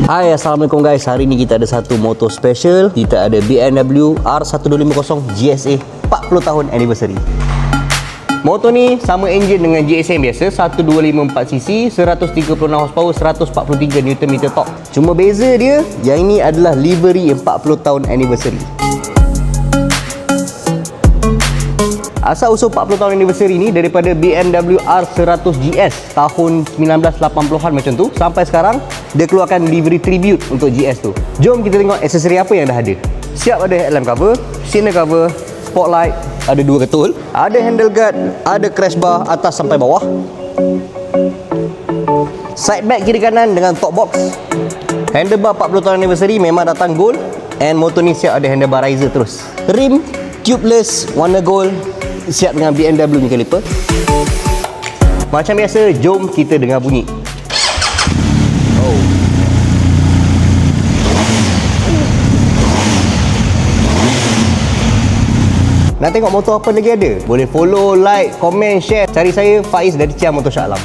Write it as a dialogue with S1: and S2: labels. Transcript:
S1: Hai, Assalamualaikum guys. Hari ni kita ada satu motor special. Kita ada BMW R1250 GSA 40 tahun anniversary. Motor ni sama enjin dengan GSA yang biasa, 1254cc, 136 horsepower, 143 Nm torque. Cuma beza dia, yang ini adalah livery 40 tahun anniversary. Asal usul 40 tahun anniversary ni daripada BMW R100 GS tahun 1980-an macam tu, sampai sekarang dia keluarkan livery tribute untuk GS tu. Jom kita tengok aksesori apa yang dah ada. Siap ada headlamp cover, signal cover, spotlight, ada dua ketul, ada handle guard, ada crash bar atas sampai bawah, side bag kiri kanan dengan top box. Handlebar 40 tahun anniversary memang datang gold, and motor ni siap ada handlebar riser terus. Rim tubeless warna gold, siap dengan BMW ni caliper. Macam biasa, jom kita dengar bunyi. Nak tengok motor apa lagi ada? Boleh follow, like, komen, share. Cari saya Faiz dari Cia Motor Shah Alam.